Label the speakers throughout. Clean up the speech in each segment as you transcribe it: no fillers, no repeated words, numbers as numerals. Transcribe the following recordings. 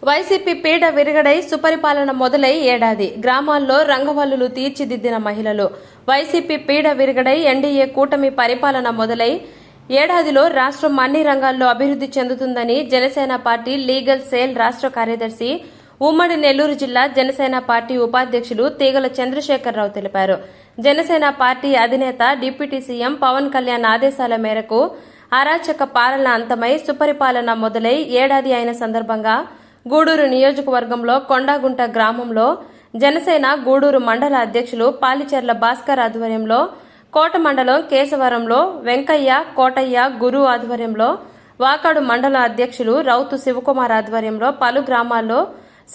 Speaker 1: YCP పీడ విరగడై సుపరిపాలన మొదలై ఏడాది గ్రామాల్లో రంగవల్లులు తీర్చిదిద్దిన మహిళలు. వైసీపీ పీడ విరగడై ఎన్డీఏ కూటమి పరిపాలన మొదలై ఏడాదిలో రాష్ట్రం అన్ని రంగాల్లో అభివృద్ధి చెందుతుందని జనసేన పార్టీ లీగల్ సెల్ రాష్ట్ర కార్యదర్శి, ఉమ్మడి నెల్లూరు జిల్లా జనసేన పార్టీ ఉపాధ్యక్షులు తీగల చంద్రశేఖరరావు తెలిపారు. జనసేన పార్టీ అధినేత డిప్యూటీ సీఎం పవన్ కళ్యాణ్ ఆదేశాల మేరకు అరాచక పాలన అంతమై సుపరిపాలన మొదలై ఏడాది అయిన సందర్భంగా గూడూరు నియోజకవర్గంలో కొండాగుంట గ్రామంలో జనసేన గూడూరు మండల అధ్యక్షులు పాలిచెర్ల భాస్కర్ ఆధ్వర్యంలో, కోట మండలం కేశవరంలో వెంకయ్య, కోటయ్య, గురు ఆధ్వర్యంలో, వాకాడు మండల అధ్యక్షులు రౌతు శివకుమార్ ఆధ్వర్యంలో పలు గ్రామాల్లో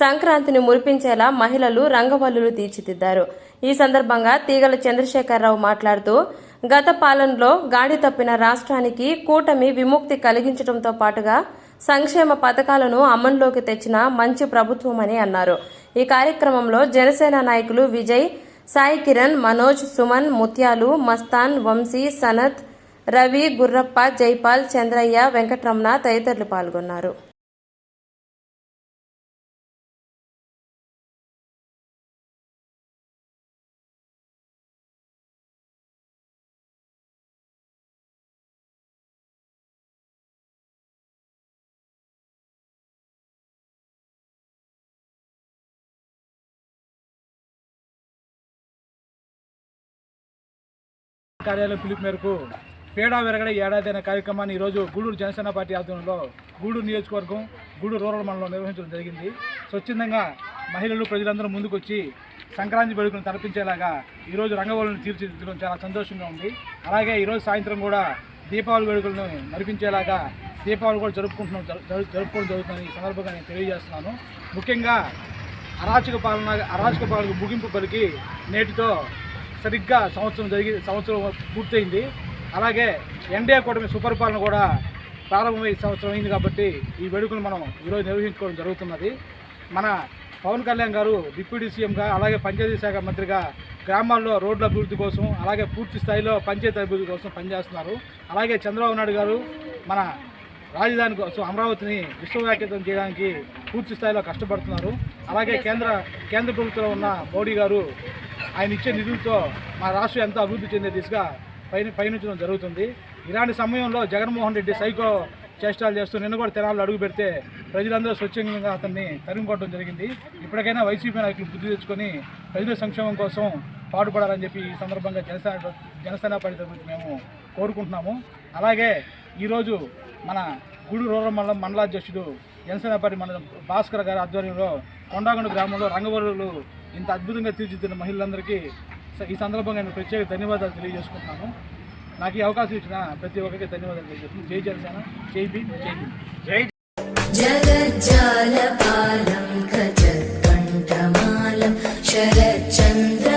Speaker 1: సంక్రాంతిని మురిపించేలా మహిళలు రంగవల్లులు తీర్చిదిద్దారు. ఈ సందర్భంగా తీగల చంద్రశేఖరరావు మాట్లాడుతూ, గత పాలనలో గాడి తప్పిన రాష్ట్రానికి కూటమి విముక్తి కలిగించడంతో పాటుగా సంక్షేమ పథకాలను అమల్లోకి తెచ్చిన మంచి ప్రభుత్వమని అన్నారు. ఈ కార్యక్రమంలో జనసేన నాయకులు విజయ్, సాయి కిరణ్, మనోజ్, సుమన్, ముత్యాలు, మస్తాన్, వంశీ, సనత్, రవి, గుర్రప్ప, జైపాల్, చంద్రయ్య, వెంకటరమణ తదితరులు పాల్గొన్నారు.
Speaker 2: కార్యాలయం పిలుపు మేరకు పేడా విరగడ ఏడాది అనే కార్యక్రమాన్ని ఈరోజు గూడూరు జనసేన పార్టీ ఆధ్వర్యంలో గూడూరు నియోజకవర్గం, గూడూరు రూరల్ మండలంలో నిర్వహించడం జరిగింది. స్వచ్ఛందంగా మహిళలు, ప్రజలందరూ ముందుకొచ్చి సంక్రాంతి వేడుకలను తలపించేలాగా ఈరోజు రంగవల్లులను తీర్చిదిద్దడం చాలా సంతోషంగా ఉంది. అలాగే ఈరోజు సాయంత్రం కూడా దీపావళి వేడుకలను నడిపించేలాగా దీపావళి కూడా జరుపుకోవడం జరుగుతుందని ఈ సందర్భంగా నేను తెలియజేస్తున్నాను. ముఖ్యంగా అరాచక పాలనకు ముగింపు పలికి నేటితో సరిగ్గా సంవత్సరం పూర్తయింది. అలాగే ఎన్డీఏ కూటమి సుపరిపాలన కూడా ప్రారంభమై సంవత్సరం అయింది. కాబట్టి ఈ వేడుకలు మనం ఈరోజు నిర్వహించుకోవడం జరుగుతున్నది. మన పవన్ కళ్యాణ్ గారు డిప్యూటీ సీఎంగా, అలాగే పంచాయతీ శాఖ మంత్రిగా గ్రామాల్లో రోడ్ల అభివృద్ధి కోసం, అలాగే పూర్తి స్థాయిలో పంచాయతీ అభివృద్ధి కోసం పనిచేస్తున్నారు. అలాగే చంద్రబాబు నాయుడు గారు మన రాజధాని కోసం అమరావతిని విశ్వవ్యాప్తం చేయడానికి పూర్తి స్థాయిలో కష్టపడుతున్నారు. అలాగే కేంద్ర ప్రభుత్వంలో ఉన్న మోడీ గారు ఆయన ఇచ్చే నిధులతో మా రాష్ట్రం ఎంతో అభివృద్ధి చెందే దిశగా పయనించడం జరుగుతుంది. ఇలాంటి సమయంలో జగన్మోహన్ రెడ్డి సైకో చేష్టాలు చేస్తూ నిన్న కూడా తెనాల్లో అడుగు పెడితే ప్రజలందరూ స్వచ్ఛందంగా అతన్ని తరిమికొట్టడం జరిగింది. ఇప్పటికైనా వైసీపీ నాయకులు బుద్ధి తెచ్చుకొని ప్రజల సంక్షేమం కోసం పాటుపడాలని చెప్పి ఈ సందర్భంగా జనసేన పార్టీ తరఫున మేము కోరుకుంటున్నాము. అలాగే ఈరోజు మన గూడూరు రూరల్ మండలాధ్యక్షుడు జనసేన పార్టీ మండలం భాస్కర్ గారి ఆధ్వర్యంలో కొండాగుండ గ్రామంలో రంగవల్లులు ఇంత అద్భుతంగా తీర్చిదిద్దిన మహిళలందరికీ ఈ సందర్భంగా నేను ప్రత్యేక ధన్యవాదాలు తెలియజేసుకుంటున్నాను. నాకు ఈ అవకాశం ఇచ్చిన ప్రతి ఒక్కరికి ధన్యవాదాలు తెలియజేస్తున్నాను. జై జనసేన, జై భీమ్, జై హింద్, జై జగజ్జాలపాలం ఖజత్కంఠమాలం శరచంద్ర